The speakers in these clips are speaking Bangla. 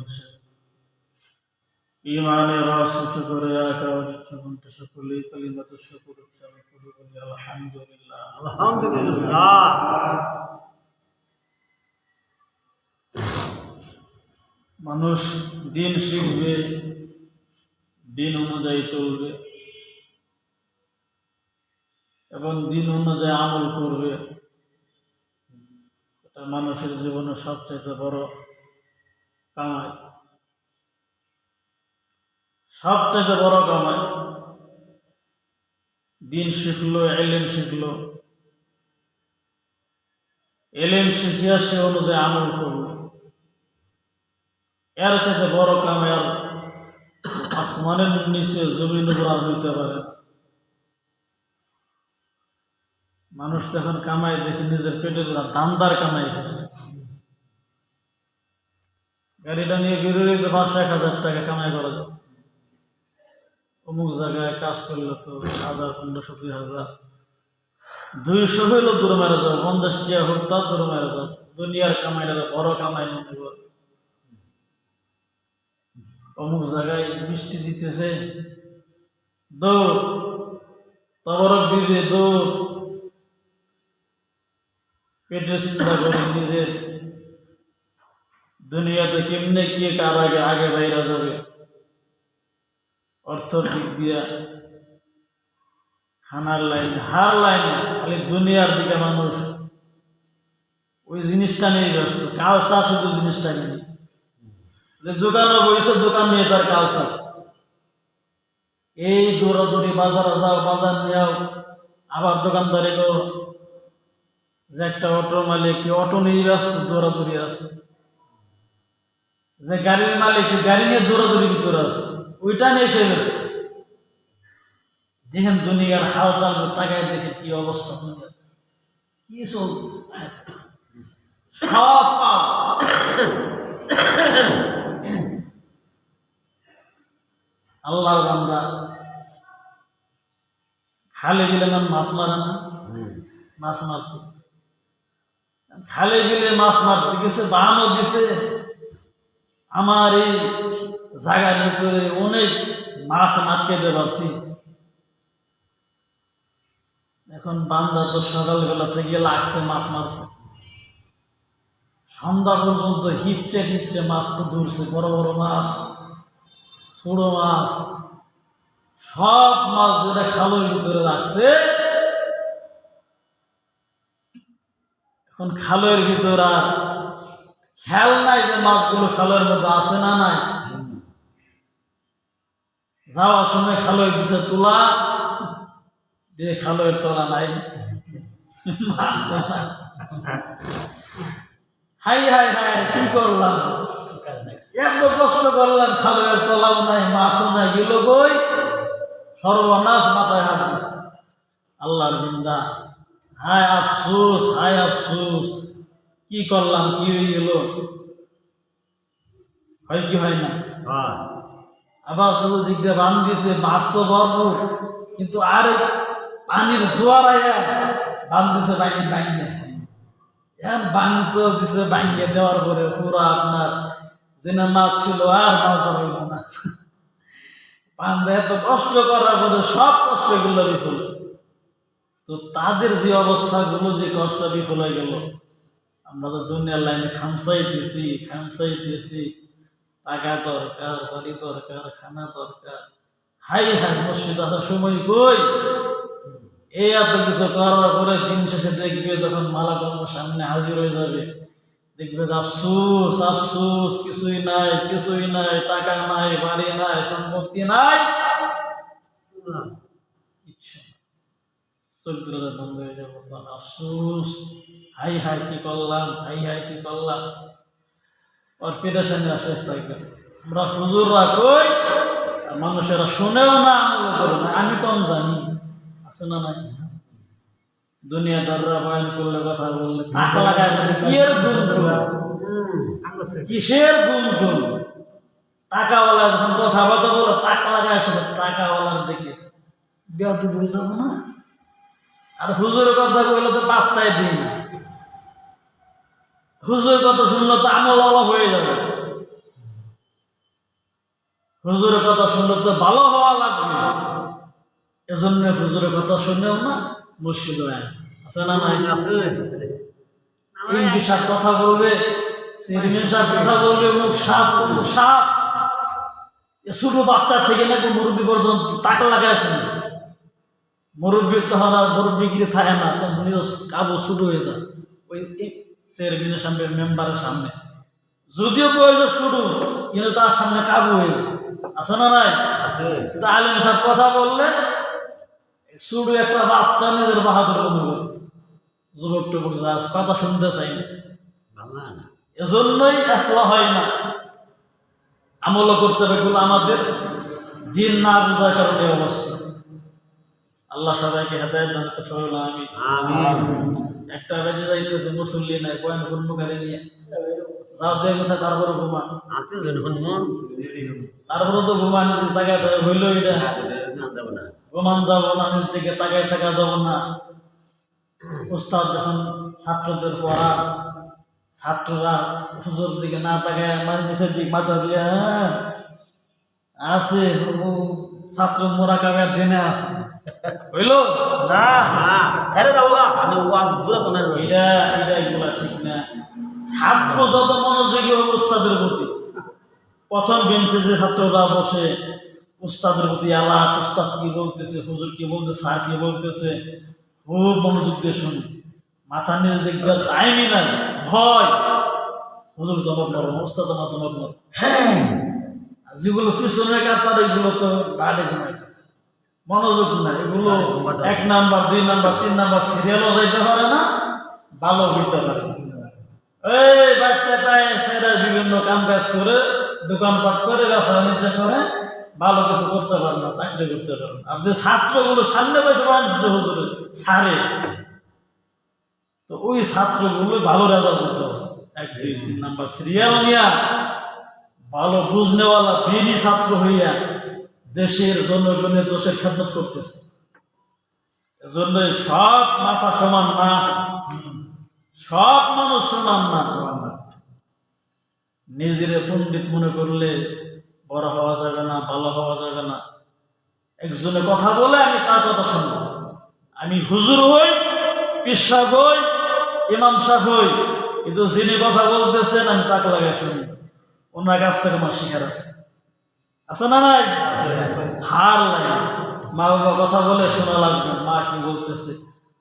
বসে ইমানের রস উঁচু করে একা উচ্চ কণ্ঠে সকলেই কালিমাত শুকর উচ্চারণ করে বলি আলহামদুলিল্লাহ। আলহামদুলিল্লাহ। মানুষ দিন শিখবে, দিন অনুযায়ী চলবে এবং দিন অনুযায়ী আমল করবে। এটা মানুষের জীবনে সবচেয়ে বড় কামাই, সবচেয়ে বড় কামাই। দিন শিখলো, এলেম শিখলো, এলেম শিখিয়া সে অনুযায়ী আমল করলো, এর চাইতে বড় কামাই আর আসমানের নিচে জমিন উপর আর হইতে পারে। মানুষ তো এখন কামাই দেখে নিজের পেটের দামদার কামাই করে। গাড়িটা নিয়ে বেরোলেই তো 500-1000 টাকা কামাই করা যায়। অমুক জায়গায় কাজ করলে তো 1000, 1500, 2000, 200 হইলেও দূরে মেরে যাও, 50 টাকা হোক তাও দূরে মেরে যাও। দুনিয়ার কামাইটা বড় কামাই মনে কর। অমুক জায়গায় বৃষ্টি দিতেছে, দৌড়, তবরক দিবে, দৌড়। পেটে চিন্তা করে নিজের দুনিয়াতে কেমনে কে কার আগে আগে বাইরা যাবে, অর্থের দিক দিয়া, খানার লাইনে, হার লাইনে, খালি দুনিয়ার দিকে মানুষ ওই জিনিসটা নিয়ে ব্যস্ত। কালচার শুধু জিনিসটা নিয়ে, যে দোকানে বসে দোকান নিয়ে তার কালচার। এই দৌড়াদৌড়ি, বাজারে যাও, বাজার নিয়েও, আবার দোকানদারি করো। যে একটা অটো মালিক, অটো নিয়ে ব্যস্ত, দৌড়াদৌড়ি আছে। যে গাড়ির মালিক, সে গাড়ি নিয়ে দৌড়াদৌড়ির ভিতরে আছে, ওইটা নিয়ে সে ব্যস্ত। দেখেন দুনিয়ার হাল চাল তাকায়, দেখেন কি অবস্থা, দুনিয়ার কি চলছে। সব আল্লাহর বান্দা খালে বিলে মাছ মারে না, মাছ মারতে খালে বিলে মাছ মারতে গেছে, বাহানো দিছে। আমার এই জায়গার ভিতরে অনেক মাছ আটকে দিতে পারছি। এখন বান্দা তো সকালবেলা থেকে লাগছে মাছ মারতে, সন্ধ্যা পর্যন্ত হিচ্ছে মাছ তো ধরছে। বড় বড় মাছ, ছোট মাছ, সব মাছ যেটা খালের ভিতরে রাখছে। এখন খালের ভিতর আর খেয়াল নাই যে মাছগুলো খালের মধ্যে আছে না নাই। যাওয়ার সময় খালের দিছে তোলা দিয়ে, খালের তোলা নাই, হাই হাই হাই, কি করলাম, এত কষ্ট করলাম, খালের তোলাও নাই, মাছও নাই, গেল কই, সর্বনাশ, মাথায় হাত দিছে। আল্লাহর বিন্দা, হায় আফসোস, হায় আফসোস, কি করলাম, কি হয়ে গেল। হয় কি হয় না? আবার শুধু দিক দিয়ে বান দিছে, মাছ তো ভরপুর, কিন্তু আর পানির জোয়ার আয়া বান দিছে, বাইন্দে এখন বানি তো দিছে, বাইন্দে দেওয়ার পরে পুরো আপনার যেনা মাছ ছিল আর মাছ ধরা হইল না। বান্দে এত কষ্ট করার পরে সব কষ্টগুলো বিফল। তো তাদের যে অবস্থাগুলো, যে কষ্ট বিফল হয়ে গেল, আমরা তো দুনিয়ার লাইনে খামসাইতেছি, টাকা দরকার, বাড়ি দরকার, খানা দরকার, হাই হাই, মসজিদ আসার সময় কই। এই এত কিছু করার পরে দিন শেষে দেখবে যখন মালাকুল সামনে হাজির হয়ে যাবে, দেখবে যে আফসোস আফসোস, কিছুই নাই, টাকা নাই, বাড়ি নাই, সম্পত্তি নাই, চরিত্রটা বন্ধ হয়ে যাবে। আফসোস, হাই হাই কি করলাম, হাই হাই কি করলাম। আর পেরেশানি আসে থাকবে। আমরা হুজুররা কই, মানুষেরা শুনেও না, আমল করে না। আমি কম জানি, আছে না নাই? দুনিয়াদাররা বয়ান করলে, কথা বললে টাকা লাগায়, কিসের গুমটুম, কিসের গুমটুম। টাকাওয়ালা যখন কথাবার্তা বলে, টাকা লাগায়, টাকাওয়ালার দিকে বেয়াদব হয়ে যাবো না। আর হুজুরের কথা বললে তো পাত্তাই দিই না। হুজুরের কথা শুনলে তো আমল হয়ে যাবে। হুজুরের কথা শুনলে তো ভালো হওয়া লাগবে, এজন্য হুজুরের কথা শুনেও না মুর্শিদ আছে না নাই? এই সাপ কথা বলবে, চেয়ারম্যান সাহেব কথা বলবে, মুখ সাপ মুখ সাপ। ছোট বাচ্চা থেকে নাকি মুরব্বী পর্যন্ত তাক লাগায় শুনে। মুরব্বীর তখন আর মুরব্বী গিরে থাকে না, তখন কাবু শুরু হয়ে যায় ওই চেয়ারম্যানের সামনে, মেম্বারের সামনে। যদিও প্রয়োজন শুরু, কিন্তু তার সামনে কাবু হয়ে যায়। আছে না নাই? আলিম সাহেব কথা বললে শুরু একটা বাচ্চা নিজের বাহাদুর কমে গেল, যুবক টুবক যা কথা শুনতে চাই না, এজন্যই আসলা হয় না। আমল করতে হবে, এগুলো আমাদের দিন না বোঝার কারণে অবস্থা। আল্লাহ সবাইকে হেদায়েত দান করুন, আমিন। একটা বেজে যাইতেছে মুসল্লি নাই, পয়েন্ট কর্মকারী নিয়ে যাও দিয়ে কোথায়, তারপরে ঘুমান, তারপরে তো ঘুমান নিচে তাকায় থাকে, হইল এটা ঘুমান যাবো না, নিজ দিকে তাকায় থাকা যাব না। উস্তাদ যখন ছাত্রদের পড়া, ছাত্ররা হুজুর দিকে না তাকায় নিচের দিক মাথা দিয়ে আছে, ছাত্র মোরাকাবের দিনে আছে, হইল না? এটা এগুলা ঠিক না। ছাত্র যত মনোযোগী হবে উস্তাদের প্রতি, প্রথম বেঞ্চে যে ছাত্ররা বসে উস্তাদের প্রতি আলাপ, উস্তাদ কি বলতেছে, হুজুর কি বলতেছে, স্যার কি বলতেছে, খুব মনোযোগ দিয়ে শুনি। মাথা নিয়ে যে টাইমই নাই, ভয় হুজুর তোমার মরো, উস্তাদ আমার তোমার মরো। হ্যাঁ, যেগুলো পিছনে কাতার এগুলো তো দাঁড়ে ঘুমাইতেছে, মনোযোগ না। এগুলো 1 নাম্বার 2 নাম্বার 3 নাম্বার সিরিয়ালও যাইতে পারে না, ভালো হইতে পারে না। এই বাচ্চা তাই সেটা বিভিন্ন কাম কাজ করে, দোকানপাট করে, ব্যবসা বাণিজ্য করে, ভালো কিছু করতে পারে না, চাকরি করতে পারে না। আর যে ছাত্রগুলো সামনে বসে বাণিজ্য হুজুরে ছাড়ে, তো ওই ছাত্রগুলো ভালো রেজাল্ট করতে পারছে। 1 2 3 নাম্বার সিরিয়াল নিয়া ভালো বুঝনেওয়ালা ব্রেনি ছাত্র হইয়া দেশের জনগণের দোষের খেদমত করতেছে। এজন্য সব মাথা সমান না, সব মানুষ সমান না। নিজের পণ্ডিত মনে করলে বড় হওয়া যাবে না, ভালো হওয়া যাবে না। একজনে কথা বলে আমি তার কথা শুনব, আমি হুজুর হই, পীর সাহেব হই, ইমাম সাহেব হই, কিন্তু যিনি কথা বলতেছেন আমি তাকে লাগাই শুনি। ওনার কাছ থেকে আমার শিখার আছে না নাই? হার লাগে। মা বাবা কথা বলে শোনা লাগবে, মা কি বলতেছে,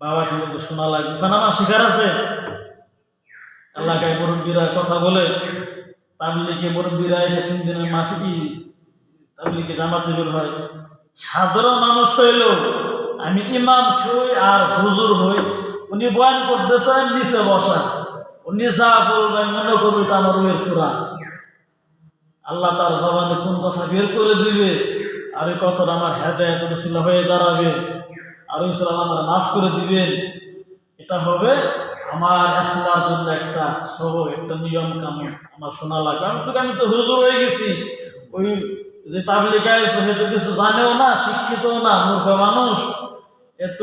বাবা কি বলতে শোনা লাগবে, ওখানে আমার শিখার আছে। এলাকায় মুরব্বীরা কথা বলে, তাবলিগে মুরব্বীরা এসে 3 দিনের মাফি তাবলিগে জামাতে বের হয়। সাধারণ মানুষ হইল, আমি ইমাম সই আর হুজুর হই, উনি বয়ান করতেছেন নিচে বসা, উনি যা বলবেন মনে করবে এটা আমার রুহের পুরা। আল্লাহ তার জবানে কোন কথা বের করে দিবে, আর ওই কথাটা আমার হেদায়েত রসিলা হয়ে দাঁড়াবে, আর ওই সালাম আমার মাফ করে দিবেন। এটা হবে আমার ইসলামের জন্য একটা সবক, একটা নিয়ম কানুন আমার শোনা লাগবে। আমি তো হুজুর হয়ে গেছি, ওই যে তাবলিগায় সে তো কিছু জানেও না, শিক্ষিতও না, মূর্খ মানুষ, এত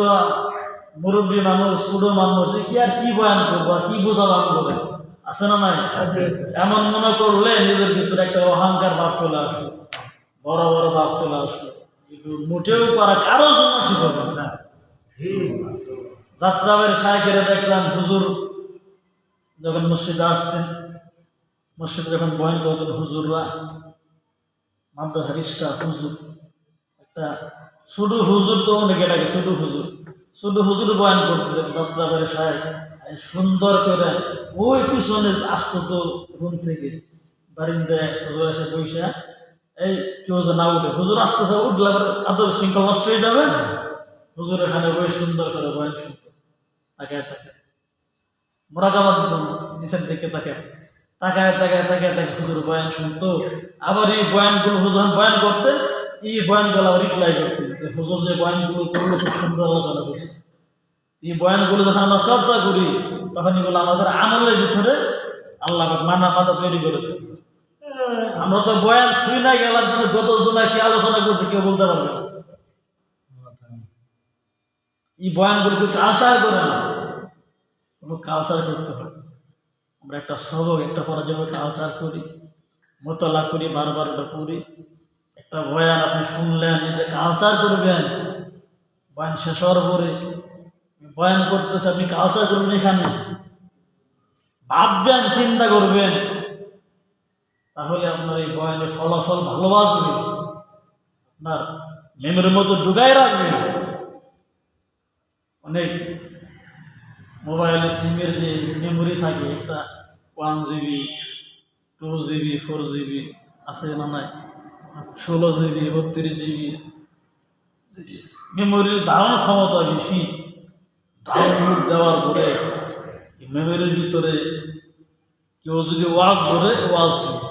মুরব্বী মানুষ, ছোট মানুষ, কি আর কি বয়ান করবো, আর কি বোঝাবান করে, আছে না নাই? এমন মনে করলে নিজের ভিতরে একটা অহংকার ভাব চলে আসলো, বড় বড় ভাব চলে আসলো। মোটেও করা কারো জন্য ঠিক হবে না। যাত্রাবাড়ির শাইখেরা দেখলাম, হুজুর যখন মসজিদে আসতেন, মসজিদে যখন বয়ান করতেন, হুজুররা মাদ্রাসার স্টাফ হুজুর, একটা শুধু হুজুর তো অনেকে ডাকে, শুধু হুজুর বয়ান করতেন। যাত্রাবাড়ির শাইখ সুন্দর করে ওই পিছনে আসতো তো রুম থেকে, বারিন্দায় হুজুর এসে বইসা, এই কেউ যে না উঠে, হুজুর আসতেছে, উঠলে আদর শৃঙ্খলা নষ্ট হয়ে যাবে। হুজুর এখানে বই সুন্দর করে বয়ান শুনত, তাকায় থাকে, মোরাকাবা দিত না, নিচের দিকে তাকায় হুজুর বয়ান শুনতো। আবার এই বয়ানগুলো হুজুর বয়ান করতেন, এই বয়ানগুলো আবার রিপ্লাই করতেন যে হুজুর যে বয়ানগুলো করলো খুব সুন্দর আলোচনা করছে। এই বয়ানগুলো যখন আমরা চর্চা করি, তখন এগুলো আমাদের আমলের ভিতরে আল্লাহ মাথা তৈরি করে ফেলে। আমরা তো বয়ান শুই না গেলাম, গত জমায় কি আলোচনা করছে কেউ বলতে পারবে না। এই বয়ানগুলোকে কালচার করে না, কোনো কালচার করতে হবে। আমরা একটা সবক, একটা পরাজয় কালচার করি, মোতলা করি, বারবার ওটা করি, একটা বয়ান আপনি শুনলেন, এটা কালচার করবেন। বয়ান শেষ হওয়ার পরে বয়ান করতেছে, আপনি কালচার করবেন, এখানে ভাববেন, চিন্তা করবেন, তাহলে আপনার এই বয়ানের ফলাফল ভালোবাসবে, আপনার মেমোরির মতো ঢুকাই রাখবেন। অনেক মোবাইলে সিমের যে মেমোরি থাকে, একটা 1 GB, 2 GB, 4 GB আছে না নাই, 16 GB, 32 GB মেমোরির ধারণ ক্ষমতা বেশি। ডাউনলোড দেওয়ার পরে মেমোরির ভিতরে কেউ যদি ওয়াজ ধরে, ওয়াজ ঢুকে,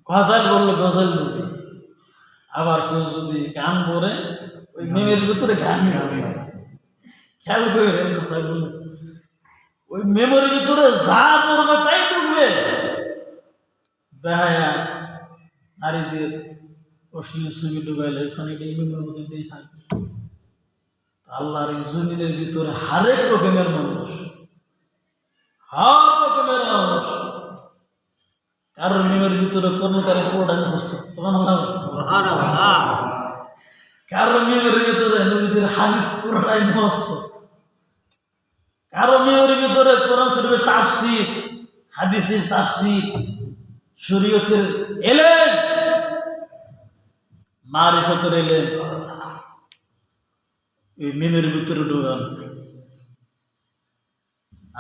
গজাল বললে গজাল ঢুকে, আবার কেউ যদি গান পড়ে, ওই মেমোরির ভিতরে গানই ঢুকে। খেয়াল করে কথাগুলো, ওই মেমোরির ভিতরে যা পড়বে তাই ঢুকবে। বেহায়া নারীদের অশ্লীল ছবি ঢুকাইলে ওখানে এই মেমোরির মধ্যে এটাই থাকে। আল্লাহর এই জমিনের ভিতরে হরেক রকমের মানুষ, হর রকমের মানুষ। কারোর মেমোরির ভিতরে কর্মকারী পুরোটাই মুখস্থ, কারোর মেমোরির ভিতরে নবীজির হাদিস পুরোটাই মুখস্থ, কারো মেমোরির ভিতরে কোরআন শরীফের তাফসীর, হাদিসের তাফসীর, শরীয়তের এলেম, মারিফতের এলেম এই মেমোরির ভিতরে ঢোকান।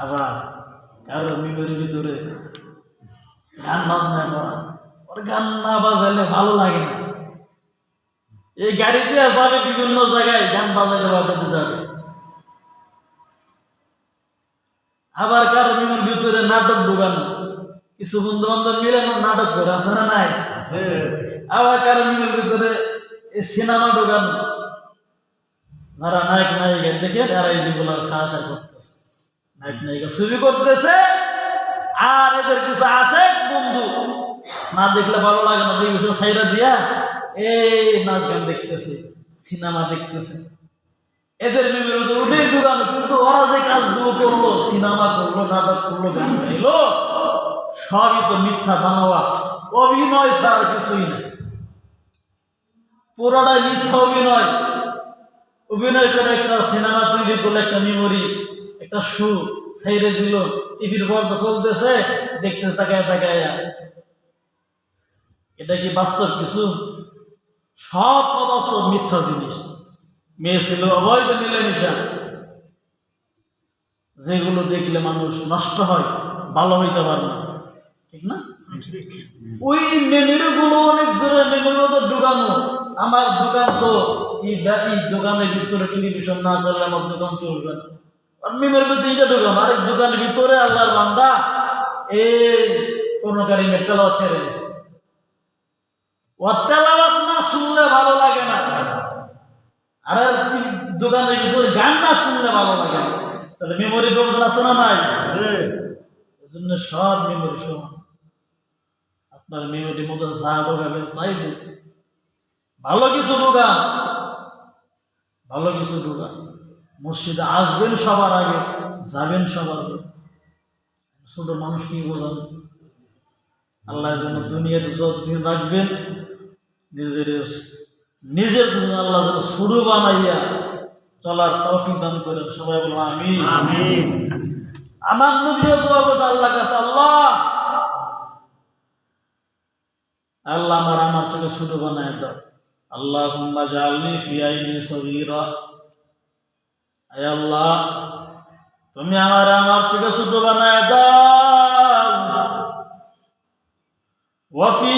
আবার কারো মেমোরির ভিতরে গান বাজনা করা, ওর গান না বাজাইলে ভালো লাগে না। এই গাড়িতে যাবে বিভিন্ন জায়গায়, গান বাজাইতে বাজাতে যাবে। আবার কারো মেমোরির ভিতরে নাটক ঢোকানো, কিছু বন্ধু বান্ধব মিলে নাটক করে, আছে না নাই? আবার কারো মেমোরির ভিতরে এই সিনেমা ঢোকানো, যারা নায়ক নায়িকা দেখে এরা এই যেগুলো কালচার করতেছে, নায়ক নায়িকা ছবি করতেছে। আর এদের কিছু আসে বন্ধু, না দেখলে ভালো লাগে না, 2 বছর সাইরা দিয়া এই নাচ গান দেখতেছে, সিনেমা দেখতেছে। এদের মেমোরির মধ্যে উঠেই ঢুকানো, কিন্তু ওরা যে কাজগুলো করলো, সিনেমা করলো, নাটক করলো, গান গাইলো, সবই তো মিথ্যা বানোয়া, অভিনয় ছাড়া কিছুই নেই। পুরোটাই মিথ্যা অভিনয়। অভিনয় করে একটা সিনেমা তৈরি করলো, একটা মেমোরি, একটা শো ছেড়ে দিল, টিভির পর্দা চলতেছে, দেখতে তাকায় তাকায়। এটা কি বাস্তব কিছু? সব অবাস্তব, মিথ্যা জিনিস। মেয়ে ছিল অবৈধ মিলেমিশা, যেগুলো দেখলে মানুষ নষ্ট হয়, ভালো হইতে পারে না, ঠিক না? ওই মেমোরি গুলো অনেক জোরে মেমোরির মধ্যে ঢুকানো। আমার দোকান তো এই দোকানের ভিতরে টেলিভিশন না চললে আমার দোকান চলবে না, আর মেমোরির ভিতরে এটা ঢুকানো। আরেক দোকানের ভিতরে আল্লাহর বান্দা এই কোনো কারিমের তেলাওয়াত ছেড়ে দিছে, ওর তেলাওয়াত না শুনলে ভালো লাগে না। আর দোকানের ভিতরে গান না শুনলে ভালো লাগে না। তাহলে মেমোরি প্রবলেম আছে না নাই? এই জন্য সব মেমোরি সমান। আপনার মেমোরির মধ্যে যা ঢোকাবেন তাই ভালো কিছু ঢোকান, ভালো কিছু ঢোকান। মসজিদে আসবেন সবার আগে, যাবেন সবার আগে। ছোট মানুষ কি বোঝান? আল্লাহ যেন দুনিয়াতে যতদিন রাখবেন, নিজের জন্য আল্লাহ যেন ছোট বানাইয়া চলার তৌফিক দান করেন। সবাই বলুন আমিন। আমিন। আমার নবীও দোয়া করতে আল্লাহর কাছে, আল্লাহ আল্লাহ আমার চোখে ছোট বানায় দাও। আল্লাহুম্মা জাআলনি ফি আইনি সগীরা, আয় আল্লাহ তুমি আমার চোখে ছোট বানায় দাও। ওয়া ফি